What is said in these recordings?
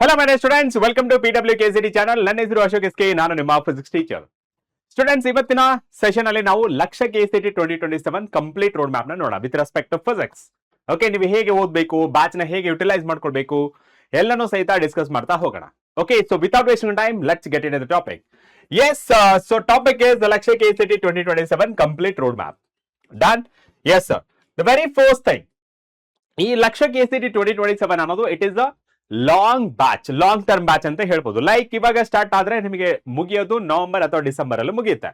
Hello my dear students, welcome to PWKCD channel. ನನ್ನ ಹೆಸರು Ashok S K, ನಾನು ನಿಮ್ಮ ಫಿಸಿಕ್ಸ್ ಟೀಚರ್. ಸ್ಟೂಡೆಂಟ್ಸ್, ಇವತ್ತಿನ ಸೆಷನ್ ಅಲ್ಲಿ ನಾವು ಲಕ್ಷ್ಯ KCET 2027 ಕಂಪ್ಲೀಟ್ ರೋಡ್ ಮ್ಯಾಪ್ ನ ನೋಡೋಣ with respect to physics. Okay, ನೀವು ಹೇಗೆ ಓದಬೇಕು, ಬ್ಯಾಚ್ ನ ಹೇಗೆ ಯುಟಿಲೈಸ್ ಮಾಡ್ಕೊಳ್ಬೇಕು ಎಲ್ಲನೂ ಸಹಿತ ಡಿಸ್ಕಸ್ ಮಾಡ್ತಾ ಹೋಗೋಣ. Okay, so without wasting time let's get in the topic. Yes, so topic is the Lakshya KCET 2027 complete road map. Done? Yes sir. The very first thing, ಈ ಲಕ್ಷ್ಯ KCET 2027 ಅನ್ನೋದು it is a long batch, long term batch ಅಂತ ಹೇಳ್ಬೋದು. Like ಇವಾಗ start ಆದ್ರೆ ನಿಮಗೆ ಮುಗಿಯೋದು November ಅಥವಾ December ಅಲ್ಲಿ ಮುಗಿಯುತ್ತೆ.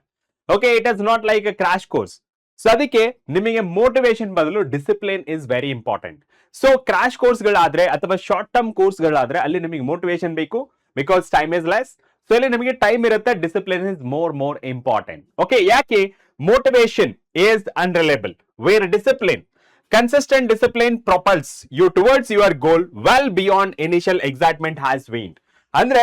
Okay, it is not like a crash course. So ಅದಕ್ಕೆ ನಿಮಗೆ ಮೋಟಿವೇಶನ್ ಬದಲು discipline is very important. So crash course ಗಳಾದ್ರೆ ಅಥವಾ ಶಾರ್ಟ್ ಟರ್ಮ್ ಕೋರ್ಸ್ ಗಳಾದ್ರೆ ಅಲ್ಲಿ ನಿಮಗೆ ಮೋಟಿವೇಶನ್ ಬೇಕು, because time is less. So ಇಲ್ಲಿ ನಿಮಗೆ ಟೈಮ್ ಇರುತ್ತೆ, discipline is more important. Okay, ಯಾಕೆ motivation is unreliable, where discipline consistent discipline propels you towards your goal well beyond initial excitement has waned. ಅಂದ್ರೆ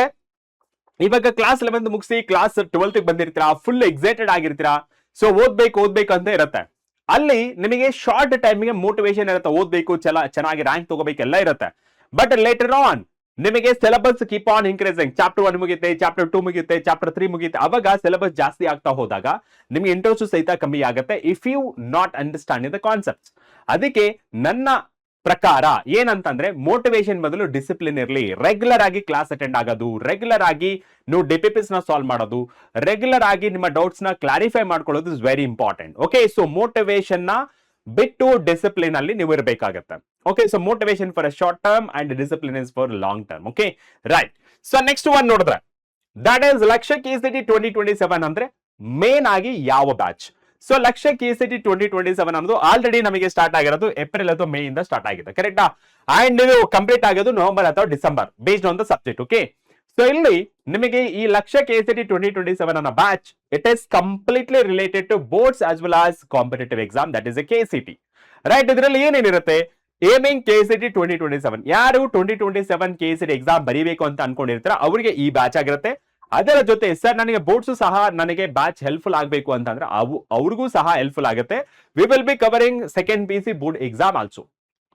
ಇವಾಗ ಕ್ಲಾಸ್ 11 ಮುಗಿಸಿ class 12 ಬಂದಿರ್ತೀರಾ, full excited ಆಗಿರ್ತೀರಾ. So ಓದ್ಬೇಕು ಅಂತ ಇರುತ್ತೆ. ಅಲ್ಲಿ ನಿಮಗೆ ಶಾರ್ಟ್ ಟೈಮ್ಗೆ ಮೋಟಿವೇಶನ್ ಇರುತ್ತೆ, ಓದ್ಬೇಕು, ಚೆನ್ನಾಗಿ ರ್ಯಾಂಕ್ ತಗೋಬೇಕು ಎಲ್ಲ ಇರುತ್ತೆ. ಬಟ್ ಲೇಟರ್ ಆನ್ ನಿಮಗೆ syllabus keep on increasing. Chapter 1 ಮುಗಿಯುತ್ತೆ, ಚಾಪ್ಟರ್ 2 ಮುಗಿಯುತ್ತೆ, ಚಾಪ್ಟರ್ 3 ಮುಗಿಯುತ್ತೆ. ಅವಾಗ ಸಿಲೆಬಸ್ ಜಾಸ್ತಿ ಆಗ್ತಾ ಹೋದಾಗ ನಿಮ್ಗೆ ಇಂಟ್ರೆಸ್ಟ್ ಸಹಿತ ಕಮ್ಮಿ ಆಗುತ್ತೆ, if you not understand the concepts. ಅದಕ್ಕೆ ನನ್ನ ಪ್ರಕಾರ ಏನಂತಂದ್ರೆ ಮೋಟಿವೇಶನ್ ಬದಲು ಡಿಸಿಪ್ಲಿನ್ ಇರಲಿ. ರೆಗ್ಯುಲರ್ ಆಗಿ ಕ್ಲಾಸ್ ಅಟೆಂಡ್ ಆಗೋದು, ರೆಗ್ಯುಲರ್ ಆಗಿ ನೀವು ಡಿಪಿಪಿಸ್ ನ ಸಾಲ್ವ್ ಮಾಡೋದು, ರೆಗ್ಯುಲರ್ ಆಗಿ ನಿಮ್ಮ ಡೌಟ್ಸ್ ನ ಕ್ಲಾರಿಫೈ ಮಾಡ್ಕೊಳ್ಳೋದು is very important. Okay, so motivation ನ ಬಿಟ್ಟು ಡಿಸಿಪ್ಲಿನ್ ಅಲ್ಲಿ ನೀವು ಇರಬೇಕಾಗತ್ತೆ. Okay, so motivation for a short term and discipline is for long term. Okay, right. So next one ನೋಡಿದ್ರೆ ದಟ್ ಈಸ್ ಲಕ್ಷ್ಯ KCET 2027 ಅಂದ್ರೆ ಮೇನ್ ಆಗಿ ಯಾವ ಬ್ಯಾಚ್. ಸೊ ಲಕ್ಷ್ಯ KCET 2027 ಅನ್ನೋದು ಆಲ್ರೆಡಿ ನಮಗೆ ಸ್ಟಾರ್ಟ್ ಆಗಿರೋದು ಏಪ್ರಿಲ್ ಅಥವಾ ಮೇ ಇಂದ ಸ್ಟಾರ್ಟ್ ಆಗಿದೆ, ಕರೆಕ್ಟಾ? ಅಂಡ್ ಇದು ಕಂಪ್ಲೀಟ್ ಆಗೋದು ನವೆಂಬರ್ ಅಥವಾ December based on the subject. Okay, so ಇಲ್ಲಿ ನಿಮಗೆ ಈ ಲಕ್ಷ್ಯ KCET 2027 ಅನ್ನೋ batch it is completely related to boards as well as competitive exam, that is a KCET. Right, ಇದರಲ್ಲಿ ಏನೇನಿರುತ್ತೆ? ಏಮಿಂಗ್ KCET 2027, ಯಾರು 2027 KCET ಎಕ್ಸಾಮ್ ಬರೀಬೇಕು ಅಂತ ಅನ್ಕೊಂಡಿರ್ತಾರ ಅವರಿಗೆ ಈ ಬ್ಯಾಚ್ ಆಗಿರುತ್ತೆ. ಅದರ ಜೊತೆ ಸರ್ ನನಗೆ ಬೋರ್ಡ್ಸ್ ಸಹ ನನಗೆ ಬ್ಯಾಚ್ ಹೆಲ್ಪ್ಫುಲ್ ಆಗಬೇಕು ಅಂತಂದ್ರೆ ಅವ್ರಿಗೂ ಸಹ ಹೆಲ್ಪ್ಫುಲ್ ಆಗುತ್ತೆ. We will be covering second PC board exam also.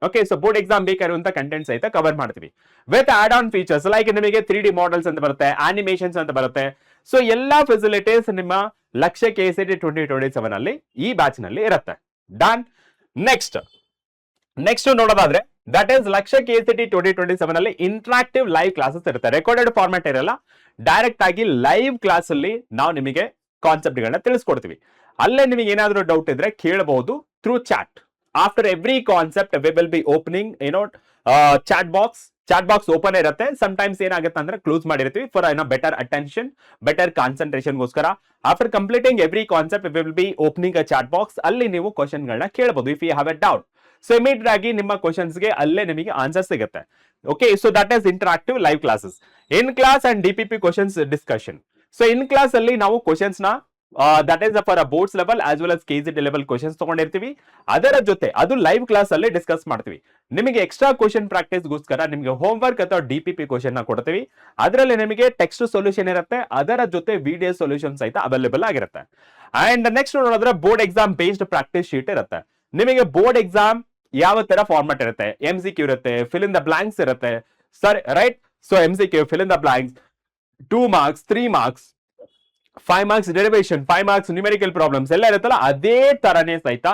Okay, so board exam ಬೇಕಾಗಿರುವಂತ ಕಂಟೆಂಟ್ ಸಹಿತ ಕವರ್ ಮಾಡ್ತೀವಿ with add on features like ನಿಮಗೆ 3D ಮಾಡೆಲ್ಸ್ ಅಂತ ಬರುತ್ತೆ, ಆನಿಮೇಷನ್ಸ್ ಅಂತ ಬರುತ್ತೆ. ಸೊ ಎಲ್ಲಾ ಫೆಸಿಲಿಟೀಸ್ ನಿಮ್ಮ ಲಕ್ಷ್ಯ KCET 2027 ಅಲ್ಲಿ ಈ ಬ್ಯಾಚ್ ನಲ್ಲಿ ಇರುತ್ತೆ. ಡನ್. ನೆಕ್ಸ್ಟ್ ನೋಡೋದಾದ್ರೆ ದಟ್ ಈಸ್ ಲಕ್ಷ್ಯ KCET 2027 ಅಲ್ಲಿ ಇಂಟ್ರಾಕ್ಟಿವ್ ಲೈವ್ ಕ್ಲಾಸಸ್ ಇರುತ್ತೆ. ರೆಕಾರ್ಡೆಡ್ ಫಾರ್ಮ್ಯಾಟ್ ಇರಲ್ಲ, ಡೈರೆಕ್ಟ್ ಆಗಿ ಲೈವ್ ಕ್ಲಾಸ್ ಅಲ್ಲಿ ನಾವು ನಿಮಗೆ ಕಾನ್ಸೆಪ್ಟ್ ಗಳನ್ನ ತಿಳಿಸ್ಕೊಡ್ತೀವಿ. ಅಲ್ಲೇ ನಿಮಗೆ ಏನಾದರೂ ಡೌಟ್ ಇದ್ರೆ ಕೇಳಬಹುದು through chat. After every concept we will be opening chat box open ಇರುತ್ತೆ. ಸಮ್ ಟೈಮ್ಸ್ ಏನಾಗುತ್ತೆ ಅಂದ್ರೆ ಕ್ಲೋಸ್ ಮಾಡಿರ್ತೀವಿ for better attention, better concentration ಗೋಸ್ಕರ. After completing every concept we will be opening a chat box. ಅಲ್ಲಿ ನೀವು question ಗಳನ್ನ ಕೇಳಬಹುದು if you have a doubt. So immediate ಆಗಿ ನಿಮ್ಮ ಕ್ವಶನ್ಸ್ ಗೆ ಅಲ್ಲೇ ನಿಮಗೆ ಆನ್ಸರ್ ಸಿಗುತ್ತೆ. Okay, so that is interactive live classes. In class and DPP questions discussion. So in class ಅಲ್ಲಿ ನಾವು ಕ್ವಶನ್ಸ್ ನ that is for boards level as well as KCET level questions ತಗೊಂಡಿರ್ತೀವಿ. ಅದರ ಜೊತೆ ಅದು ಲೈವ್ ಕ್ಲಾಸ್ ಅಲ್ಲಿ discuss ಮಾಡ್ತೀವಿ. ನಿಮಗೆ ಎಕ್ಸ್ಟ್ರಾ ಕ್ವಶನ್ ಪ್ರಾಕ್ಟೀಸ್ ಗೋಸ್ಕರ ನಿಮಗೆ ಹೋಮ್ ವರ್ಕ್ ಅಥವಾ DPP ಕ್ವಶನ್ ನ ಕೊಡ್ತೀವಿ. ಅದರಲ್ಲಿ ನಿಮಗೆ ಟೆಕ್ಸ್ಟ್ ಸೊಲ್ಯೂಷನ್ ಇರುತ್ತೆ, ಅದರ ಜೊತೆ ವಿಡಿಯೋ ಸೊಲ್ಯೂಷನ್ ಸಹಿತ ಅವೈಲೇಬಲ್ ಆಗಿರುತ್ತೆ. ಅಂಡ್ ನೆಕ್ಸ್ಟ್ ನೋಡಿದ್ರೆ board exam based practice sheet ಇರುತ್ತೆ. ನಿಮಗೆ ಬೋರ್ಡ್ ಎಕ್ಸಾಮ್ ಯಾವ ತರ ಫಾರ್ಮೆಟ್ ಇರುತ್ತೆ? MCQ ಇರುತ್ತೆ, ಫಿಲ್ ಇನ್ ದ ಬ್ಲಾಂಕ್ಸ್ ಇರುತ್ತೆ. Sir right, so MCQ fill in the blanks, 2 marks, 3 marks, 5 marks derivation, 5 marks numerical problems ಎಲ್ಲ ಇರುತ್ತಲ್ಲ, ಅದೇ ತರನೇ ಸಹಿತ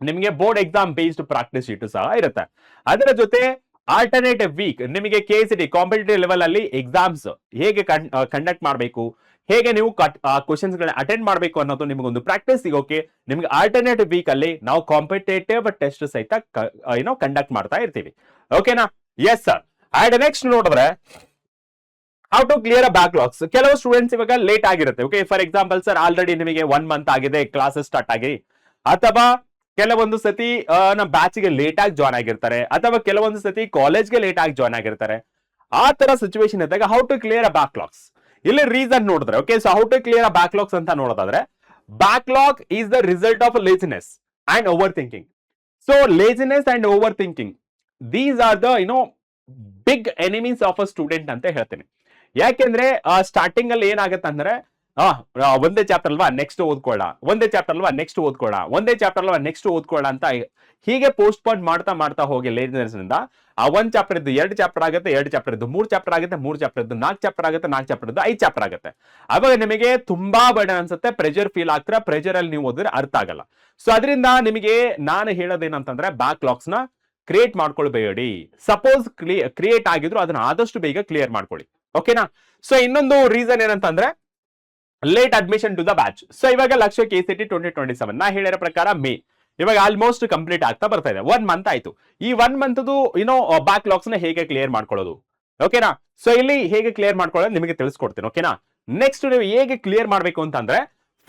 ನಿಮಗೆ board exam based practice sheet ಸಹ ಇರುತ್ತೆ. ಅದರ ಜೊತೆ ಆಲ್ಟರ್ನೇಟಿವ್ ವೀಕ್ ನಿಮಗೆ KCET ಕಾಂಪಿಟೇಟಿವ್ ಲೆವೆಲ್ ಅಲ್ಲಿ ಎಕ್ಸಾಮ್ಸ್ ಹೇಗೆ ಕಂಡಕ್ಟ್ ಮಾಡಬೇಕು, ಹೇಗೆ ನೀವು ಕ್ವಶನ್ಸ್ ಗಳನ್ನ ಅಟೆಂಡ್ ಮಾಡಬೇಕು ಅನ್ನೋದು ನಿಮಗೊಂದು ಪ್ರಾಕ್ಟೀಸ್ ಸಿಗೋಕೆ ನಿಮ್ಗೆ ಆಲ್ಟರ್ನೇಟಿವ್ ವೀಕ್ ಅಲ್ಲಿ ನಾವು ಕಾಂಪಿಟೇಟಿವ್ ಟೆಸ್ಟ್ ಸಹಿತ ಕಂಡಕ್ಟ್ ಮಾಡ್ತಾ ಇರ್ತೀವಿ. ಓಕೆನಾ? Yes sir. ಅಂಡ್ ನೆಕ್ಸ್ಟ್ ನೋಡಿದ್ರೆ how to clear a backlogs. ಕೆಲವು ಸ್ಟೂಡೆಂಟ್ಸ್ ಇವಾಗ ಲೇಟ್ ಆಗಿರುತ್ತೆ. Okay, for example sir already ನಿಮಗೆ 1 month ಆಗಿದೆ ಕ್ಲಾಸಸ್ ಸ್ಟಾರ್ಟ್ ಆಗಿ, ಅಥವಾ ಕೆಲವೊಂದು ಸತಿ ನಮ್ಮ ಬ್ಯಾಚ್ಗೆ ಲೇಟ್ ಆಗಿ ಜಾಯ್ನ್ ಆಗಿರ್ತಾರೆ, ಅಥವಾ ಕೆಲವೊಂದು ಸತಿ ಕಾಲೇಜ್ಗೆ ಲೇಟ್ ಆಗಿ ಜಾಯ್ನ್ ಆಗಿರ್ತಾರೆ. ಆ ತರ ಸಿಚುವೇಶನ್ ಇದ್ದಾಗ how to clear a backlogs. ಇಲ್ಲಿ ರೀಸನ್ ನೋಡಿದ್ರೆ okay, so how to clear a backlogs ಅಂತ ನೋಡೋದಾದ್ರೆ backlog is the result of laziness and over thinking. So laziness and over thinking these are the big enemies of a student ಅಂತ ಹೇಳ್ತೇನೆ. ಯಾಕೆಂದ್ರೆ starting ಅಲ್ಲಿ ಏನಾಗುತ್ತೆ ಅಂದ್ರೆ ಒಂದೇ ಚಾಪ್ಟರ್ ಅಲ್ವಾ ನೆಕ್ಸ್ಟ್ ಓದ್ಕೊಳ್ಳ, ಒಂದೇ ಚಾಪ್ಟರ್ ಅಲ್ವಾ ನೆಕ್ಸ್ಟ್ ಓದ್ಕೊಳ್ಳ, ಒಂದೇ ಚಾಪ್ಟರ್ ಅಲ್ವಾ ನೆಕ್ಸ್ಟ್ ಓದ್ಕೊಳ್ಳ ಅಂತ ಹೀಗೆ ಪೋಸ್ಟ್ ಪೋನ್ ಮಾಡ್ತಾ ಮಾಡ್ತಾ ಹೋಗಿ ಲೇಜಿನೆಸ್ ಇಂದ ಆ ಒಂದ್ ಚಾಪ್ಟರ್ ಇದ್ದು 2 ಚಾಪ್ಟರ್ ಆಗುತ್ತೆ, 2 ಚಾಪ್ಟರ್ ಇದ್ದು 3 ಚಾಪ್ಟರ್ ಆಗುತ್ತೆ, 3 ಚಾಪ್ಟರ್ ಇದ್ದು 4 ಚಾಪ್ಟರ್ ಆಗುತ್ತೆ, 4 ಚಾಪ್ಟರ್ ಇದ್ದು 5 ಚಾಪ್ಟರ್ ಆಗುತ್ತೆ. ಅವಾಗ ನಿಮಗೆ ತುಂಬಾ ಬರ್ಡನ್ ಅನ್ಸುತ್ತೆ, ಪ್ರೆಷರ್ ಫೀಲ್ ಆಗ್ತೀರಾ, ಪ್ರೆಷರ್ ಅಲ್ಲಿ ನೀವು ಓದಿದ್ರೆ ಅರ್ಥ ಆಗಲ್ಲ. ಸೊ ಅದರಿಂದ ನಿಮಗೆ ನಾನು ಹೇಳೋದೇನಂತಂದ್ರೆ ಬ್ಯಾಕ್ಲಾಗ್ಸ್ ನ ಕ್ರಿಯೇಟ್ ಮಾಡ್ಕೊಳ್ಬೇಡಿ. ಸಪೋಸ್ ಕ್ರಿಯೇಟ್ ಆಗಿದ್ರು ಅದನ್ನ ಆದಷ್ಟು ಬೇಗ ಕ್ಲಿಯರ್ ಮಾಡ್ಕೊಳ್ಳಿ. ಓಕೆನಾ? ಸೊ ಇನ್ನೊಂದು ರೀಸನ್ ಏನಂತಂದ್ರೆ late admission to the batch. So ಇವಾಗ ಲಕ್ಷ್ಯ KCET 2027 ನಾ ಹೇಳಿರೋ ಪ್ರಕಾರ ಮೇ ಇವಾಗ ಆಲ್ಮೋಸ್ಟ್ ಕಂಪ್ಲೀಟ್ ಆಗ್ತಾ ಬರ್ತಾ ಇದೆ. 1 ಮಂತ್ ಆಯ್ತು. ಈ 1 ಮಂತ್ ಬ್ಯಾಕ್ಲಾಗ್ಸ್ ನ ಹೇಗೆ ಕ್ಲಿಯರ್ ಮಾಡ್ಕೊಳ್ಳೋದು, ಓಕೆನಾ? ಸೊ ಇಲ್ಲಿ ಹೇಗೆ ಕ್ಲಿಯರ್ ಮಾಡ್ಕೊಳ್ಳೋದು ನಿಮಗೆ ತಿಳಿಸ್ಕೊಡ್ತೀನಿ. ಓಕೆನಾ? ನೆಕ್ಸ್ಟ್ ನೀವು ಹೇಗೆ ಕ್ಲಿಯರ್ ಮಾಡ್ಬೇಕು ಅಂತಂದ್ರೆ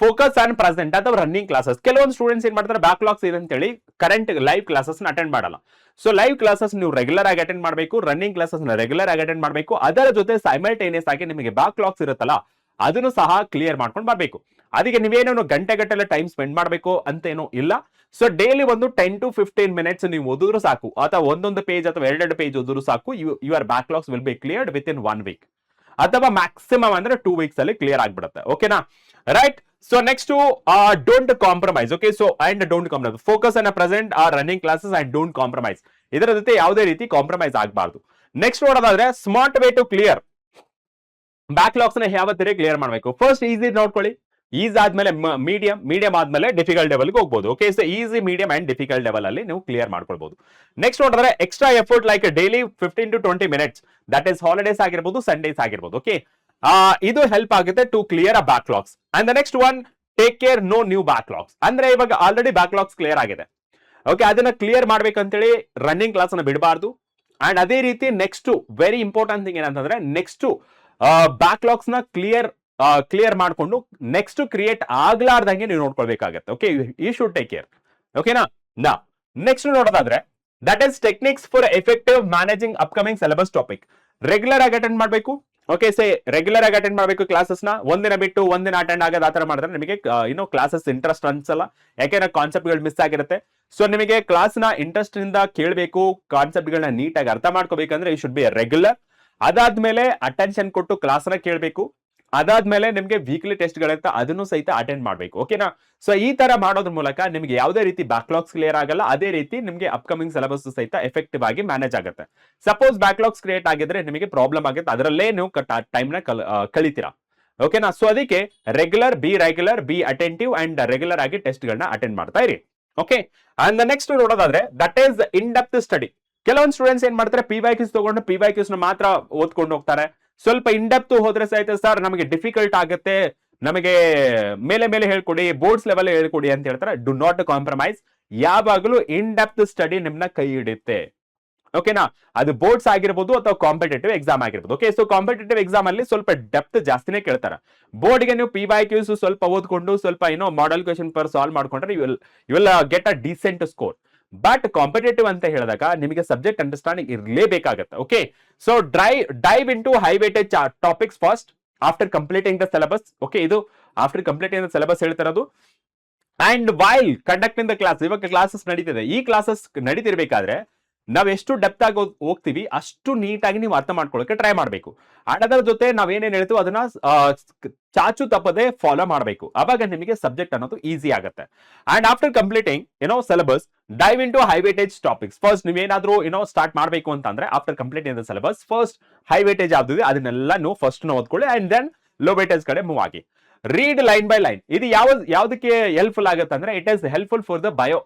ಫೋಕಸ್ ಆನ್ ಪ್ರೆಸೆಂಟ್ ಅಥವಾ ರನ್ನಿಂಗ್ ಕ್ಲಾಸಸ್. ಕೆಲವೊಂದು ಸ್ಟೂಡೆಂಟ್ಸ್ ಏನ್ ಮಾಡ್ತಾರೆ, ಬ್ಯಾಕ್ಲಾಗ್ಸ್ ಇದೆ ಅಂತ ಹೇಳಿ ಕರೆಂಟ್ ಲೈವ್ ಕ್ಲಾಸಸ್ ಅಟೆಂಡ್ ಮಾಡಲ್ಲ. ಸೊ ಲೈವ್ ಕ್ಲಾಸಸ್ ನೀವು ರೆಗ್ಯುಲರ್ ಆಗಿ ಅಟೆಂಡ್ ಮಾಡಬೇಕು, ರನ್ನಿಂಗ್ ಕ್ಲಾಸಸ್ ರೆಗ್ಯುಲರ್ ಆಗಿ ಅಟೆಂಡ್ ಮಾಡಬೇಕು. ಅದರ ಜೊತೆ ಸೈಮಲ್ಟೇನಿಯಸ್ ಆಗಿ ನಿಮಗೆ ಬ್ಯಾಕ್ಲಾಗ್ಸ್ ಇರುತ್ತಲ್ಲ ಅದನ್ನು ಸಹ ಕ್ಲಿಯರ್ ಮಾಡ್ಕೊಂಡು ಬರ್ಬೇಕು. ಅದಕ್ಕೆ ನೀವೇನೋ ಗಂಟೆಗಟ್ಟಲೆ ಟೈಮ್ ಸ್ಪೆಂಡ್ ಮಾಡಬೇಕು ಅಂತೇನು ಇಲ್ಲ. ಸೊ ಡೈಲಿ ಒಂದು 10 to 15 ಮಿನಿಟ್ಸ್ ನೀವು ಓದಿದ್ರು ಸಾಕು, ಅಥವಾ ಒಂದೊಂದು ಪೇಜ್ ಅಥವಾ 2 ಪೇಜ್ ಓದಿದ್ರು ಸಾಕು. Your backlogs will be cleared within 1 week ಅಥವಾ ಮ್ಯಾಕ್ಸಿಮಮ್ ಅಂದ್ರೆ 2 ವೀಕ್ಸ್ ಅಲ್ಲಿ ಕ್ಲಿಯರ್ ಆಗ್ಬಿಡುತ್ತೆ. ಓಕೆನಾ? Right. So next don't compromise. Okay, so and don't compromise. Focus on present or running classes and don't compromise. ಇದರ ಜೊತೆ ಯಾವುದೇ ರೀತಿ ಕಾಂಪ್ರಮೈಸ್ ಆಗಬಾರ್ದು. ನೆಕ್ಸ್ಟ್ ನೋಡೋದಾದ್ರೆ smart way to clear backlogs ನ ಯಾವ ತರ ಕ್ಲಿಯರ್ ಮಾಡಬೇಕು. ಫಸ್ಟ್ ಈಸಿ ನೋಡ್ಕೊಳ್ಳಿ, ಈಸ್ ಆದ್ಮೇಲೆ ಮೀಡಿಯಂ ಆದ್ಮೇಲೆ ಡಿಫಿಕಲ್ಟ್ ಲೆವೆಲ್ ಹೋಗಬಹುದು. Okay, so easy, medium and difficult level ಅಲ್ಲಿ ನೀವು ಕ್ಲಿಯರ್ ಮಾಡ್ಕೊಳ್ಬಹುದು. ನೆಕ್ಸ್ಟ್ ನೋಡಿದ್ರೆ extra effort like daily 15 to 20 minutes, that is holidays ಆಗಿರ್ಬೋದು, ಸಂಡೇಸ್ ಆಗಿರ್ಬೋದು. ಓಕೆ, ಇದು ಹೆಲ್ಪ್ ಆಗುತ್ತೆ to clear a backlogs. And the next one, take care no new backlogs. ಅಂದ್ರೆ ಇವಾಗ ಆಲ್ರೆಡಿ ಬ್ಯಾಕ್ಲಾಗ್ಸ್ ಕ್ಲಿಯರ್ ಆಗಿದೆ. ಓಕೆ, ಅದನ್ನ ಕ್ಲಿಯರ್ ಮಾಡ್ಬೇಕಂತೇಳಿ ರನ್ನಿಂಗ್ ಕ್ಲಾಸ್ ಅನ್ನ ಬಿಡಬಾರ್ದು. ಅಂಡ್ ಅದೇ ರೀತಿ ನೆಕ್ಸ್ಟ್ ವೆರಿ ಇಂಪಾರ್ಟೆಂಟ್ ಥಿಂಗ್ ಏನಂತಂದ್ರೆ ನೆಕ್ಸ್ಟ್ ಬ್ಯಾಕ್ಲಾಗ್ಸ್ ನ ಕ್ಲಿಯರ್ ಮಾಡ್ಕೊಂಡು ನೆಕ್ಸ್ಟ್ ಕ್ರಿಯೇಟ್ ಆಗ್ಲಾರ್ದಂಗೆ ನೀವು ನೋಡ್ಕೊಳ್ಬೇಕಾಗತ್ತೆ. Okay, you should take care. ಓಕೆನಾ? ನಾ ನೆಕ್ಸ್ಟ್ ನೋಡೋದಾದ್ರೆ that is techniques for effective managing upcoming syllabus topic. Regular ಆಗಿ ಅಟೆಂಡ್ ಮಾಡಬೇಕು. ಓಕೆ, ಸೇ ರೆಗ್ಯುಲರ್ ಆಗಿ ಅಟೆಂಡ್ ಮಾಡಬೇಕು ಕ್ಲಾಸಸ್ ನ. ಒಂದಿನ ಬಿಟ್ಟು ಒಂದಿನ ಅಟೆಂಡ್ ಆಗೋದು ಆತರ ಮಾಡಿದ್ರೆ ನಿಮಗೆ ಕ್ಲಾಸಸ್ ಇಂಟ್ರೆಸ್ಟ್ ಅನ್ಸಲ್ಲ, ಯಾಕೆಂದ್ರೆ ಕಾನ್ಸೆಪ್ಟ್ ಗಳು ಮಿಸ್ ಆಗಿರುತ್ತೆ. ಸೊ ನಿಮಗೆ ಕ್ಲಾಸ್ ನ ಇಂಟ್ರೆಸ್ಟ್ ಇಂದ ಕೇಳಬೇಕು, ಕಾನ್ಸೆಪ್ಟ್ ಗಳನ್ನ ನೀಟಾಗಿ ಅರ್ಥ ಮಾಡ್ಕೋಬೇಕಂದ್ರೆ ಯು ಶುಡ್ ಬಿ ರೆಗ್ಯುಲರ್. ಅದಾದ್ಮೇಲೆ ಅಟೆನ್ಷನ್ ಕೊಟ್ಟು ಕ್ಲಾಸ್ ನ ಕೇಳಬೇಕು. ಅದಾದ್ಮೇಲೆ ನಿಮ್ಗೆ ವೀಕ್ಲಿ ಟೆಸ್ಟ್ ಗಳಿರುತ್ತೆ, ಅದನ್ನು ಸಹಿತ ಅಟೆಂಡ್ ಮಾಡಬೇಕು. ಓಕೆನಾ? ಸೊ ಈ ತರ ಮಾಡೋದ್ರ ಮೂಲಕ ನಿಮ್ಗೆ ಯಾವುದೇ ರೀತಿ ಬ್ಯಾಕ್ಲಾಗ್ಸ್ ಕ್ಲಿಯರ್ ಆಗಲ್ಲ, ಅದೇ ರೀತಿ ನಿಮ್ಗೆ ಅಪ್ಕಮಿಂಗ್ ಸಿಲೆಬಸ್ ಸಹಿತ ಎಫೆಕ್ಟಿವ್ ಆಗಿ ಮ್ಯಾನೇಜ್ ಆಗುತ್ತೆ. ಸಪೋಸ್ ಬ್ಯಾಕ್ಲಾಗ್ಸ್ ಕ್ರಿಯೇಟ್ ಆಗಿದ್ರೆ ನಿಮಗೆ ಪ್ರಾಬ್ಲಮ್ ಆಗುತ್ತೆ, ಅದರಲ್ಲೇ ನೀವು ಟೈಮ್ ನ ಕಳಿತೀರಾ. ಓಕೆನಾ? ಸೊ ಅದಕ್ಕೆ regular B attentive and regular ಆಗಿ ಟೆಸ್ಟ್ ಗಳನ್ನ ಅಟೆಂಡ್ ಮಾಡ್ತಾ ಇರಿ. ಓಕೆ, ಅಂಡ್ ನೆಕ್ಸ್ಟ್ ನೋಡೋದಾದ್ರೆ that is in depth study. ಕೆಲವೊಂದು ಸ್ಟೂಡೆಂಟ್ಸ್ ಏನ್ ಮಾಡ್ತಾರೆ, PYQs ತಗೊಂಡು PYQs ನ ಮಾತ್ರ ಓದ್ಕೊಂಡು ಹೋಗ್ತಾರೆ. ಸ್ವಲ್ಪ ಇನ್ ಡೆಪ್ತ್ ಹೋದ್ರೆ ಸಹಿತ ಸರ್ ನಮಗೆ ಡಿಫಿಕಲ್ಟ್ ಆಗುತ್ತೆ, ನಮಗೆ ಮೇಲೆ ಹೇಳ್ಕೊಡಿ, ಬೋರ್ಡ್ಸ್ ಲೆವೆಲ್ ಹೇಳ್ಕೊಡಿ ಅಂತ ಹೇಳ್ತಾರೆ. Do not compromise. ಯಾವಾಗಲೂ ಇನ್ ಡೆಪ್ತ್ ಸ್ಟಡಿ ನಿಮ್ನ ಕೈ ಹಿಡಿಯುತ್ತೆ. ಓಕೆನಾ? ಅದು ಬೋರ್ಡ್ಸ್ ಆಗಿರ್ಬೋದು ಅಥವಾ ಕಾಂಪಿಟೇಟಿವ್ ಎಕ್ಸಾಮ್ ಆಗಿರ್ಬೋದು. ಓಕೆ, ಸೊ ಕಾಂಪಿಟೇಟಿವ್ ಎಕ್ಸಾಮ್ ಅಲ್ಲಿ ಸ್ವಲ್ಪ ಡೆಪ್ತ್ ಜಾಸ್ತಿನೇ ಕೇಳ್ತಾರೆ. ಬೋರ್ಡ್ಗೆ ನೀವು PYQs ಸ್ವಲ್ಪ ಓದ್ಕೊಂಡು ಸ್ವಲ್ಪ ಮಾಡೆಲ್ ಕ್ವೆಶ್ಚನ್ ಪರ್ ಸಾಲ್ವ್ ಮಾಡ್ಕೊಂಡ್ರೆ you will get a decent score. But competitive ಅಂತ ಹೇಳಿದಾಗ ನಿಮಗೆ ಸಬ್ಜೆಕ್ಟ್ ಅಂಡರ್ಸ್ಟ್ಯಾಂಡಿಂಗ್ ಇರಲೇಬೇಕಾಗುತ್ತೆ. Okay, so dive into high weightage topics first after completing the syllabus. Okay, ಇದು ಆಫ್ಟರ್ ಕಂಪ್ಲೀಟಿಂಗ್ ದ ಸಿಲೆಬಸ್ ಹೇಳ್ತಿರೋದು. And while conducting the class, ಇವಾಗ classes ನಡೀತಿದೆ, ಈ classes ನಡೀತಿರ್ಬೇಕಾದ್ರೆ ನಾವ್ ಎಷ್ಟು ಡೆಪ್ತ್ ಆಗಿ ಹೋಗ್ತೀವಿ ಅಷ್ಟು ನೀಟಾಗಿ ನೀವು ಅರ್ಥ ಮಾಡ್ಕೊಳ್ಳೋಕೆ ಟ್ರೈ ಮಾಡಬೇಕು. ಅದರ ಜೊತೆ ನಾವೇನೇನ್ ಹೇಳ್ತೀವಿ ಅದನ್ನ ಚಾಚು ತಪ್ಪದೆ ಫಾಲೋ ಮಾಡಬೇಕು. ಅವಾಗ ನಿಮಗೆ ಸಬ್ಜೆಕ್ಟ್ ಅನ್ನೋದು ಈಸಿ ಆಗುತ್ತೆ. And after completing syllabus, dive into high weightage topics. First ನೀವೇನಾದ್ರೂ ಸ್ಟಾರ್ಟ್ ಮಾಡಬೇಕು ಅಂತಂದ್ರೆ after completing the syllabus first high weightage ಯಾವ್ದು ಅದನ್ನೆಲ್ಲ ನೀವು ಫಸ್ಟ್ ಓದ್ಕೊಳ್ಳಿ ಅಂಡ್ ದೆನ್ ಲೋ ವೇಟೇಜ್ ಕಡೆ ಮೂವ್ ಆಗಿ. Read line by line. ಇದು ಯಾವ್ದಕ್ಕೆ ಹೆಲ್ಪ್ಫುಲ್ ಆಗುತ್ತೆ ಅಂದ್ರೆ it is helpful for the bio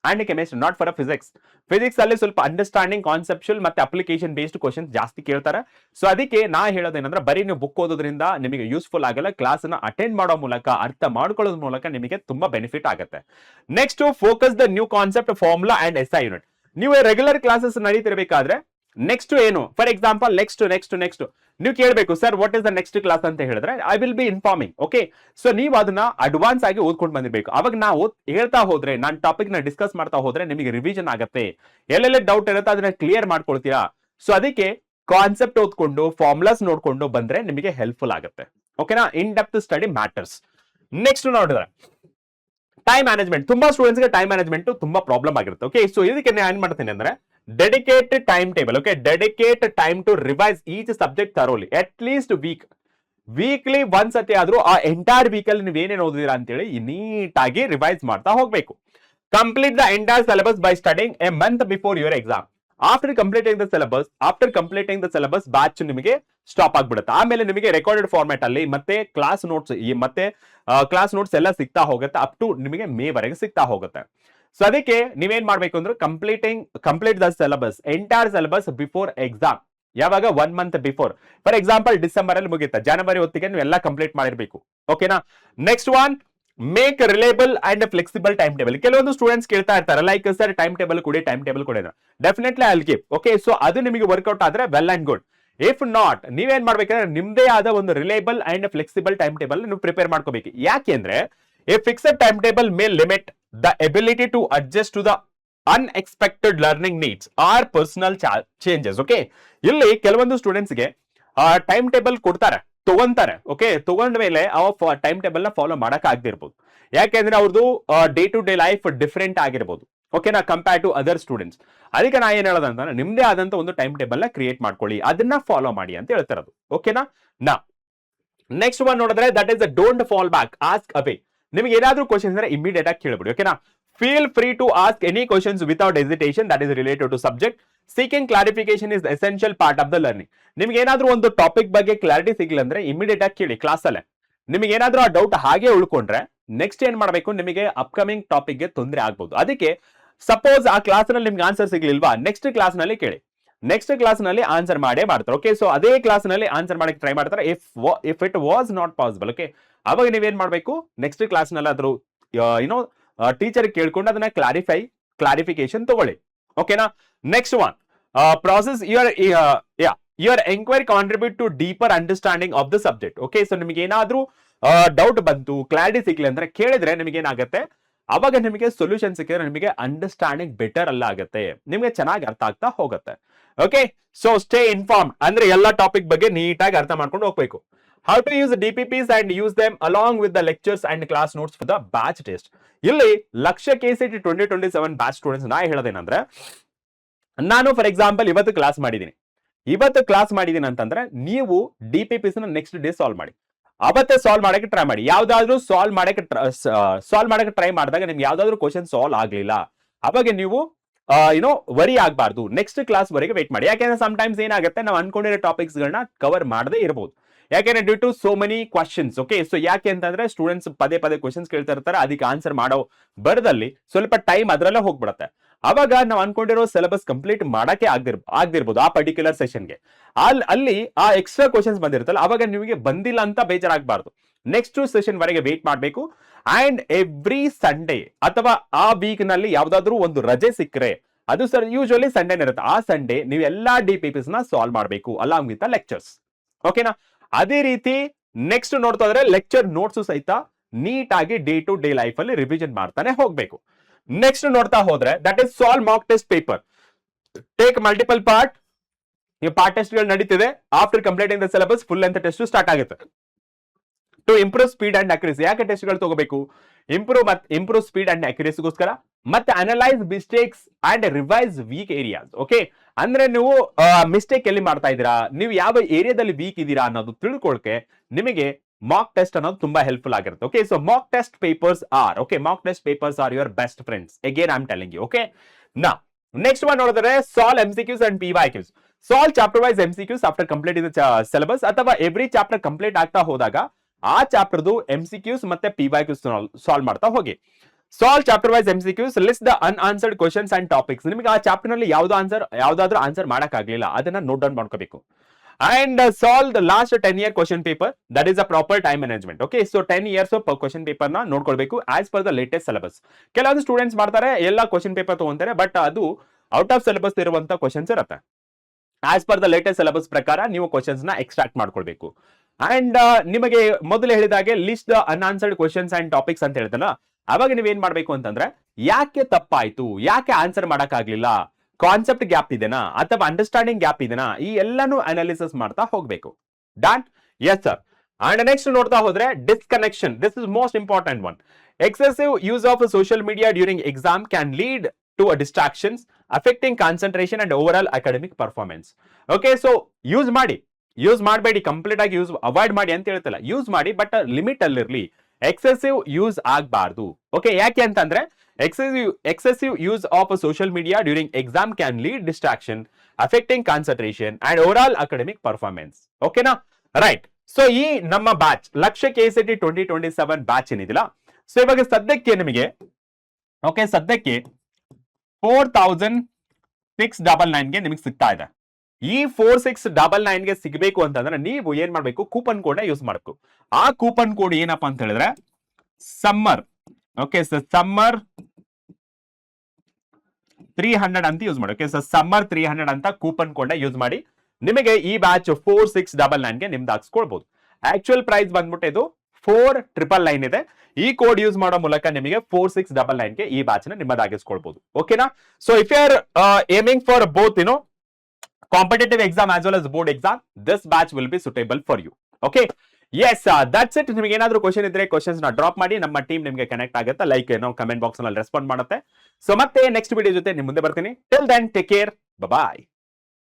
and chemistry, not for physics. Physics ಅಲ್ಲಿ ಸ್ವಲ್ಪ ಅಂಡರ್ಸ್ಟ್ಯಾಂಡಿಂಗ್, ಕಾನ್ಸೆಪ್ಚುಯಲ್ ಮತ್ತೆ ಅಪ್ಲಿಕೇಶನ್ ಬೇಸ್ಡ್ ಕ್ವಶನ್ಸ್ ಜಾಸ್ತಿ ಕೇಳ್ತಾರೆ. ಸೊ ಅದಕ್ಕೆ ನಾ ಹೇಳೋದೇನಂದ್ರೆ ಬರೀ ನೀವು ಬುಕ್ ಓದೋದ್ರಿಂದ ನಿಮಗೆ ಯೂಸ್ಫುಲ್ ಆಗಲ್ಲ, ಕ್ಲಾಸ್ ಅನ್ನ ಅಟೆಂಡ್ ಮಾಡೋ ಮೂಲಕ ಅರ್ಥ ಮಾಡ್ಕೊಳ್ಳೋದ್ರ ಮೂಲಕ ನಿಮಗೆ ತುಂಬಾ ಬೆನಿಫಿಟ್ ಆಗುತ್ತೆ. Next focus the new concept, formula and SI unit. ನೀವು ರೆಗ್ಯುಲರ್ ಕ್ಲಾಸಸ್ ನಡೀತಿರ್ಬೇಕಾದ್ರೆ ನೆಕ್ಸ್ಟ್ ಏನು, ಫಾರ್ ಎಕ್ಸಾಂಪಲ್ ನೆಕ್ಸ್ಟ್ ನೀವು ಕೇಳಬೇಕು, sir what is the next class ಅಂತ ಹೇಳಿದ್ರೆ I will be informing. Okay, so ನೀವು ಅದನ್ನ ಅಡ್ವಾನ್ಸ್ ಆಗಿ ಓದ್ಕೊಂಡು ಬಂದಿರಬೇಕು. ಅವಾಗ ನಾವು ಹೇಳ್ತಾ ಹೋದ್ರೆ, ನಾನು ಟಾಪಿಕ್ ನ ಡಿಸ್ಕಸ್ ಮಾಡ್ತಾ ಹೋದ್ರೆ ನಿಮಗೆ ರಿವಿಷನ್ ಆಗುತ್ತೆ, ಎಲ್ಲೆಲ್ಲ ಡೌಟ್ ಇರುತ್ತೆ ಅದನ್ನ ಕ್ಲಿಯರ್ ಮಾಡ್ಕೊಳ್ತೀರಾ. ಸೊ ಅದಕ್ಕೆ ಕಾನ್ಸೆಪ್ಟ್ ಓದ್ಕೊಂಡು ಫಾರ್ಮುಲಾಸ್ ನೋಡ್ಕೊಂಡು ಬಂದ್ರೆ ನಿಮಗೆ ಹೆಲ್ಪ್ಫುಲ್ ಆಗುತ್ತೆ. ಓಕೆನಾ? In depth study matters. Next ನೋಡಿದ್ರೆ ಟೈಮ್ ಮ್ಯಾನೇಜ್ಮೆಂಟ್. ತುಂಬಾ ಸ್ಟೂಡೆಂಟ್ಸ್ ಗೆ ಟೈಮ್ ಮ್ಯಾನೇಜ್ಮೆಂಟ್ ತುಂಬಾ ಪ್ರಾಬ್ಲಮ್ ಆಗಿರುತ್ತೆ. ಓಕೆ, ಸೊ ಇದಕ್ಕೆ ನಾನು ಏನ್ ಮಾಡ್ತೀನಿ ಅಂದ್ರೆ dedicate time table. Okay, dedicate time to revise each subject thoroughly at least week. Weekly ಒಂದ್ಸತಿ ಆದ್ರೂ ಆ ಎಂಟೈರ್ ವೀಕಲ್ಲಿ ನೀವು ಏನೇನು ಓದಿದಿರಾ ಅಂತೇಳಿ ನೀಟಾಗಿ ರಿವೈಸ್ ಮಾಡ್ತಾ ಹೋಗ್ಬೇಕು. Complete the entire syllabus by studying A month before your exam. After completing the syllabus batch ನಿಮಗೆ ಸ್ಟಾಪ್ ಆಗ್ಬಿಡುತ್ತೆ. ಆಮೇಲೆ ನಿಮಗೆ ರೆಕಾರ್ಡೆಡ್ ಫಾರ್ಮ್ಯಾಟ್ ಅಲ್ಲಿ ಮತ್ತೆ ಕ್ಲಾಸ್ ನೋಟ್ಸ್ ಎಲ್ಲ ಸಿಗ್ತಾ ಹೋಗುತ್ತೆ, ಅಪ್ ಟು ನಿಮಗೆ ಮೇ ವರೆಗೆ ಸಿಗ್ತಾ ಹೋಗುತ್ತೆ. ಸೊ ಅದಕ್ಕೆ ನೀವೇನ್ ಮಾಡ್ಬೇಕು ಅಂದ್ರೆ complete the syllabus, entire syllabus before exam. ಯಾವಾಗ 1 month before. For example December ಅಲ್ಲಿ ಮುಗಿಯುತ್ತೆ, ಜನವರಿ ಹೊತ್ತಿಗೆ ನೀವು ಎಲ್ಲ ಕಂಪ್ಲೀಟ್ ಮಾಡಿರ್ಬೇಕು. ಓಕೆನಾ. Next one, make reliable and flexible time table. ಕೆಲವೊಂದು ಸ್ಟೂಡೆಂಟ್ಸ್ ಕೇಳ್ತಾ ಇರ್ತಾರೆ, ಲೈಕ್ ಸರ್ ಟೈಮ್ ಟೇಬಲ್ ಕೊಡಿ. Definitely I will give. Okay, so ಅದು ನಿಮಗೆ ವರ್ಕೌಟ್ ಆದ್ರೆ well and good. If not, ನೀವೇನ್ ಮಾಡ್ಬೇಕಂದ್ರೆ ನಿಮ್ದೇ ಆದ ಒಂದು reliable and flexible time table ನೀವು ಪ್ರಿಪೇರ್ ಮಾಡ್ಕೋಬೇಕು. ಯಾಕೆಂದ್ರೆ a fixed time table may limit the ability to adjust to the unexpected learning needs or personal changes. Okay, ಇಲ್ಲಿ ಕೆಲವೊಂದು ಸ್ಟೂಡೆಂಟ್ಸ್ಗೆ ಟೈಮ್ ಟೇಬಲ್ ತಗೊಂತಾರೆ. ಓಕೆ, ತಗೊಂಡ ಮೇಲೆ ಆ ಟೈಮ್ ಟೇಬಲ್ ನ ಫಾಲೋ ಮಾಡಕ್ ಆಗದಿರ್ಬೋದು. ಯಾಕೆಂದ್ರೆ ಅವ್ರದ್ದು day to day life different ಆಗಿರ್ಬೋದು. ಓಕೆನಾ, ಕಂಪೇರ್ ಟು ಅದರ್ ಸ್ಟೂಡೆಂಟ್ಸ್. ಅದಕ್ಕೆ ನಾ ಏನ್ ಹೇಳೋದಂತ, ನಿಮ್ದೇ ಆದಂತ ಒಂದು ಟೈಮ್ ಟೇಬಲ್ ನ ಕ್ರಿಯೇಟ್ ಮಾಡ್ಕೊಳ್ಳಿ, ಅದನ್ನ ಫಾಲೋ ಮಾಡಿ ಅಂತ ಹೇಳ್ತಿರೋದು. ಓಕೆನಾ. ನಾ ನೆಕ್ಸ್ಟ್ ಒನ್ ನೋಡಿದ್ರೆ that is don't fall back, ask away. ನಿಮ್ಗೆ ಏನಾದ್ರೂ ಕ್ವಶನ್ಸ್ ಅಂದ್ರೆ ಇಮಿಡಿಯೇಟ್ ಆಗಿ ಕೇಳ್ಬಿಡಿ. ಓಕೆನಾ. Feel free to ask any questions without hesitation that is related to subject. Seeking clarification is essential part of the learning. ನಿಮ್ಗೆ ಏನಾದ್ರೂ ಒಂದು ಟಾಪಿಕ್ ಬಗ್ಗೆ ಕ್ಲಾರಿಟಿ ಸಿಗ್ಲಿಲ್ಲ ಅಂದ್ರೆ ಇಮಿಡಿಯೇಟ್ ಆಗಿ ಕೇಳಿ ಕ್ಲಾಸ್ ಅಲ್ಲೇ. ನಿಮಗೆ ಏನಾದ್ರೂ ಆ ಡೌಟ್ ಹಾಗೆ ಉಳ್ಕೊಂಡ್ರೆ ನೆಕ್ಸ್ಟ್ ಏನ್ ಮಾಡಬೇಕು, ನಿಮಗೆ ಅಪ್ಕಮಿಂಗ್ ಟಾಪಿಕ್ ಗೆ ತೊಂದರೆ ಆಗ್ಬಹುದು. ಅದಕ್ಕೆ ಸಪೋಸ್ ಆ ಕ್ಲಾಸ್ ನಲ್ಲಿ ನಿಮ್ಗೆ ಆನ್ಸರ್ ಸಿಗ್ಲಿಲ್ವಾ, ನೆಕ್ಸ್ಟ್ ಕ್ಲಾಸ್ ನಲ್ಲಿ ಕೇಳಿ, ನೆಕ್ಸ್ಟ್ ಕ್ಲಾಸ್ ನಲ್ಲಿ ಆನ್ಸರ್ ಮಾಡೇ ಮಾಡ್ತಾರೆ. ಓಕೆ, ಸೊ ಅದೇ ಕ್ಲಾಸ್ ನಲ್ಲಿ ಆನ್ಸರ್ ಮಾಡಕ್ಕೆ ಟ್ರೈ ಮಾಡ್ತಾರೆ. If it was not possible, okay, ಅವಾಗ ನೀವೇನ್ ಮಾಡ್ಬೇಕು, ನೆಕ್ಸ್ಟ್ ಕ್ಲಾಸ್ ನಲ್ಲಿ ಆದ್ರೂ ಟೀಚರ್ ಕೇಳ್ಕೊಂಡು ಅದನ್ನ ಕ್ಲಾರಿಫಿಕೇಶನ್ ತಗೊಳ್ಳಿ. ಓಕೆನಾ. Next one, process your enquiry contribute to deeper understanding of the subject. Okay, so ನಿಮಗೆ ಏನಾದ್ರೂ ಡೌಟ್ ಬಂತು, ಕ್ಲಾರಿಟಿ ಸಿಗ್ಲಿ ಅಂದ್ರೆ ಕೇಳಿದ್ರೆ ನಿಮಗೆ ಏನಾಗುತ್ತೆ, ಅವಾಗ ನಿಮಗೆ ಸೊಲ್ಯೂಷನ್ ಸಿಕ್ಕಿದ್ರೆ ನಿಮಗೆ ಅಂಡರ್ಸ್ಟ್ಯಾಂಡಿಂಗ್ ಬೆಟರ್ ಅಲ್ಲ ಆಗುತ್ತೆ, ನಿಮಗೆ ಚೆನ್ನಾಗಿ ಅರ್ಥ ಆಗ್ತಾ ಹೋಗುತ್ತೆ. ಓಕೆ, ಸೊ ಸ್ಟೇ ಇನ್ಫಾರ್ಮ್ಡ್ ಅಂದ್ರೆ ಎಲ್ಲ ಟಾಪಿಕ್ ಬಗ್ಗೆ ನೀಟಾಗಿ ಅರ್ಥ ಮಾಡ್ಕೊಂಡು ಹೋಗ್ಬೇಕು. How to use DPPs and use them along with the lectures and class notes for the batch test. ಇಲ್ಲಿ ಲಕ್ಷ್ಯ KCET 2027 ಬ್ಯಾಚ್ ಸ್ಟೂಡೆಂಟ್ಸ್ ನಾ ಹೇಳೋದೇನಂದ್ರೆ, ನಾನು ಫಾರ್ ಎಕ್ಸಾಂಪಲ್ ಇವತ್ತು ಕ್ಲಾಸ್ ಮಾಡಿದೀನಿ ಅಂತಂದ್ರೆ ನೀವು DPPs ನ ನೆಕ್ಸ್ಟ್ ಡೇ ಸಾಲ್ವ್ ಮಾಡಿ, ಅವತ್ತೇ ಸಾಲ್ವ್ ಮಾಡಕ್ಕೆ ಟ್ರೈ ಮಾಡಿ. ಯಾವ್ದಾದ್ರು ಸಾಲ್ವ್ ಮಾಡಕ್ಕೆ ಟ್ರೈ ಮಾಡಿದಾಗ ನಿಮ್ಗೆ ಯಾವ್ದಾದ್ರು ಕ್ವಶನ್ ಸಾಲ್ವ್ ಆಗ್ಲಿಲ್ಲ, ಅವಾಗ ನೀವು ವರಿ ಆಗ್ಬಾರ್ದು, ನೆಕ್ಸ್ಟ್ ಕ್ಲಾಸ್ ವರೆಗೆ ವೇಟ್ ಮಾಡಿ. ಯಾಕೆಂದ್ರೆ ಸಮಟೈಮ್ಸ್ ಏನಾಗುತ್ತೆ, ನಾವು ಅನ್ಕೊಂಡಿರೋ ಟಾಪಿಕ್ಸ್ ಗಳನ್ನ ಕವರ್ ಮಾಡದೇ ಇರಬಹುದು. ಯಾಕೆಂದ್ರೆ due to so many questions. Okay, so ಯಾಕೆ ಅಂತಂದ್ರೆ ಸ್ಟೂಡೆಂಟ್ಸ್ ಪದೇ ಕ್ವಶನ್ಸ್ ಕೇಳ್ತಾ ಇರ್ತಾರೆ, ಅದಕ್ಕೆ ಆನ್ಸರ್ ಮಾಡೋ ಬರದಲ್ಲಿ ಸ್ವಲ್ಪ ಟೈಮ್ ಅದರಲ್ಲೇ ಹೋಗ್ಬಿಡುತ್ತೆ. ಅವಾಗ ನಾವು ಅನ್ಕೊಂಡಿರೋ ಸಿಲೆಬಸ್ ಕಂಪ್ಲೀಟ್ ಮಾಡಕ್ಕೆ ಆಗ್ದಿರ್ಬೋದು ಆ ಪರ್ಟಿಕ್ಯುಲರ್ ಸೆಷನ್ಗೆ. ಅಲ್ಲಿ ಆ ಎಕ್ಸ್ಟ್ರಾ ಕ್ವಶನ್ಸ್ ಬಂದಿರುತ್ತಲ್ಲ, ಅವಾಗ ನಿಮಗೆ ಬಂದಿಲ್ಲ ಅಂತ ಬೇಜಾರಾಗಬಾರ್ದು. ನೆಕ್ಸ್ಟ್ ಸೆಷನ್ ವರೆಗೆ ವೇಟ್ ಮಾಡಬೇಕು. ಅಂಡ್ ಎವ್ರಿ ಸಂಡೇ ಅಥವಾ ಆ ವೀಕ್ ನಲ್ಲಿ ಯಾವ್ದಾದ್ರು ಒಂದು ರಜೆ ಸಿಕ್ಕರೆ, ಅದು ಸರ್ ಯೂಶುವಲಿ ಸಂಡೇನ ಇರುತ್ತೆ, ಆ ಸಂಡೇ ನೀವು ಎಲ್ಲಾ DPPs ನ ಸಾಲ್ವ್ ಮಾಡಬೇಕು ಅಲಾಂಗ್ ವಿತ್ ದ ಲೆಕ್ಚರ್ಸ್. ಓಕೆನಾ. ಅದೇ ರೀತಿ ನೆಕ್ಸ್ಟ್ ನೋಡ್ತಾ ಇದ್ರೆ ಲೆಕ್ಚರ್ ನೋಟ್ಸ್ ಸಹಿತ ನೀಟಾಗಿ ಡೇ ಟು ಡೇ ಲೈಫ್ ಅಲ್ಲಿ ರಿವಿಷನ್ ಮಾಡ್ತಾನೆ ಹೋಗ್ಬೇಕು. ನೆಕ್ಸ್ಟ್ ನೋಡ್ತಾ ಹೋದ್ರೆ that is solve mock test paper, take multiple part. ನೀವು ಪಾರ್ಟ್ ಟೆಸ್ಟ್ ಗಳು ನಡೀತಿದೆ. After completing the syllabus full length test start ಆಗುತ್ತೆ. To improve speed and accuracy. ಯಾಕೆ ಟೆಸ್ಟ್ ಗಳು ತಗೋಬೇಕು, ಇಂಪ್ರೂವ್ ಸ್ಪೀಡ್ ಅಂಡ್ ಅಕ್ಯುರಸಿಗೋಸ್ಕರ, ಮತ್ತೆ analyse mistakes and revise weak areas. Okay, ಅಂದ್ರೆ ನೀವು ಮಿಸ್ಟೇಕ್ ಎಲ್ಲಿ ಮಾಡ್ತಾ ಇದ್ದೀರಾ, ನೀವು ಯಾವ ಏರಿಯಾದಲ್ಲಿ ವೀಕ್ ಇದ್ದೀರಾ ಅನ್ನೋದು ತಿಳ್ಕೊಳಕ್ಕೆ ನಿಮಗೆ ಮಾಕ್ ಟೆಸ್ಟ್ ಅನ್ನೋದು ತುಂಬಾ ಹೆಲ್ಪ್ಫುಲ್ ಆಗಿರುತ್ತೆ. Okay, so mock test papers are your best friends. Again I am telling you. Okay, ನಾ ನೆಕ್ಸ್ಟ್ ಒನ್ ನೋಡಿದ್ರೆ solve MCQs and PYQs. Solve chapter wise MCQs after completing the syllabus, ಅಥವಾ every chapter complete ಆಗ್ತಾ ಹೋದಾಗ ಆ ಚಾಪ್ಟರ್ದು MCQs ಮತ್ತೆ PYQs solve ಮಾಡ್ತಾ ಹೋಗಿ. Solve chapter wise MCQs, list the unanswered questions and topics. ನಿಮಗೆ ಆ ಚಾಪ್ಟರ್ ನಲ್ಲಿ ಯಾವ್ದಾದ್ರು ಆನ್ಸರ್ ಮಾಡಕ್ ಆಗ್ಲಿಲ್ಲ, ಅದನ್ನ ನೋಟ್ ಡೌನ್ ಮಾಡ್ಕೋಬೇಕು. And solve the last 10-year question paper, that is a proper time management. Okay, so 10 years question paper ನ ನೋಡ್ಕೊಳ್ಬೇಕು as per the latest syllabus. ಕೆಲವೊಂದು ಸ್ಟೂಡೆಂಟ್ಸ್ ಮಾಡ್ತಾರೆ, ಎಲ್ಲ ಕ್ವಶನ್ ಪೇಪರ್ ತಗೊಂತಾರೆ, ಬಟ್ ಅದು ಔಟ್ ಆಫ್ ಸಿಲೆಬಸ್ ಇರುವಂತ questions ಇರುತ್ತೆ. As per the latest syllabus ಪ್ರಕಾರ ನೀವು ಕ್ವಶನ್ಸ್ ನ ಎಕ್ಸ್ಟ್ರಾಕ್ಟ್ ಮಾಡ್ಕೊಳ್ಬೇಕು. ಅಂಡ್ ನಿಮಗೆ ಮೊದಲು ಹೇಳಿದಾಗೆ list the unanswered questions and topics ಅಂತ ಹೇಳ್ತಾನ, ಅವಾಗ ನೀವೇನ್ ಮಾಡ್ಬೇಕು ಅಂತಂದ್ರೆ ಯಾಕೆ ತಪ್ಪಾಯ್ತು, ಯಾಕೆ ಆನ್ಸರ್ ಮಾಡಕ್ ಆಗ್ಲಿಲ್ಲ, ಕಾನ್ಸೆಪ್ಟ್ ಗ್ಯಾಪ್ ಇದೆನಾ ಅಥವಾ ಅಂಡರ್ಸ್ಟ್ಯಾಂಡಿಂಗ್ ಗ್ಯಾಪ್ ಇದೆನಾ, ಈ ಎಲ್ಲಾನು ಅನಾಲಿಸಿಸ್ ಮಾಡ್ತಾ ಹೋಗ್ಬೇಕು. Done? Yes sir. And next ನೋಡ್ತಾ ಹೋದ್ರೆ disconnection. This is most important one. Excessive use of social media during exam can lead to distractions affecting concentration and overall academic performance. Okay, so use ಮಾಡಿ, use ಮಾಡಬೇಡಿ, complete ಆಗಿ use avoid ಮಾಡಿ ಅಂತ ಹೇಳ್ತಿಲ್ಲ, use ಮಾಡಿ but limit ಅಲ್ಲಿರ್ಲಿ, excessive use ಆಗಬಾರ್ದು. Okay, ಯಾಕೆ ಅಂತಂದ್ರೆ excessive use of social media during exam can lead distraction, affecting concentration and overall academic performance. ಓಕೆನಾ, ರೈಟ್. ಸೊ ಈ ನಮ್ಮ ಬ್ಯಾಚ್ ಲಕ್ಷ KCET 2027 ಬ್ಯಾಚ್ ಏನಿದಿಲ್ಲ, ಸೊ ಇವಾಗ ಸದ್ಯಕ್ಕೆ ನಿಮಗೆ ಓಕೆ ಸದ್ಯಕ್ಕೆ 4699 ಗೆ ನಿಮಗೆ ಸಿಗ್ತಾ ಇದೆ. ಈ 4699 ಗೆ ಸಿಗಬೇಕು ಅಂತಂದ್ರೆ ನೀವು ಏನ್ ಮಾಡ್ಬೇಕು, ಕೂಪನ್ ಕೋಡ್ ಯೂಸ್ ಮಾಡಬೇಕು. ಆ ಕೂಪನ್ ಕೋಡ್ ಏನಪ್ಪಾ ಅಂತ ಹೇಳಿದ್ರೆ ಸಮ್ಮರ್. ಓಕೆ ಸರ್, ಸಮ್ಮರ್ 300 ಅಂತ ಯೂಸ್ ಮಾಡಿ. ಓಕೆ ಸರ್, ಸಮ್ಮರ್ 300 ಅಂತ ಕೂಪನ್ ಕೋಡ್ ಯೂಸ್ ಮಾಡಿ. ನಿಮಗೆ ಈ ಬ್ಯಾಚ್ 4699 ಗೆ ನಿಮ್ದು ಹಾಕ್ಸ್ಕೊಳ್ಬಹುದು. ಆಕ್ಚುಯಲ್ ಪ್ರೈಸ್ ಬಂದ್ಬಿಟ್ಟು ಇದು 4999 ಇದೆ. ಈ ಕೋಡ್ ಯೂಸ್ ಮಾಡೋ ಮೂಲಕ ನಿಮಗೆ 4699 ಗೆ ಈ ಬ್ಯಾಚ್ ನ ನಿಮ್ಮದಾಗಿಸ್ಕೊಳ್ಬಹುದು. ಓಕೆನಾ, so if you are aiming for both competitive exam as well as board exam, this batch will be suitable for you. Okay, yes, that's it. ನಿಮಗೆ ಏನಾದ್ರು ಕ್ವಶನ್ ಇದ್ರೆ ಕ್ವಶನ್ಸ್ ನ ಡ್ರಾಪ್ ಮಾಡಿ, ನಮ್ಮ ಟೀಮ್ ನಿಮಗೆ ಕನೆಕ್ಟ್ ಆಗುತ್ತೆ, ಲೈಕ್ ಕಮೆಂಟ್ ಬಾಕ್ಸ್ ನಲ್ಲಿ respond ಮಾಡುತ್ತೆ. ಸೊ ಮತ್ತೆ ನೆಕ್ಸ್ಟ್ ವಿಡಿಯೋ ಜೊತೆ ನಿಮ್ ಮುಂದೆ ಬರ್ತೀನಿ. ಟಿಲ್ ದೆನ್ ಟೇಕ್ ಕೇರ್, ಬಾಯ್.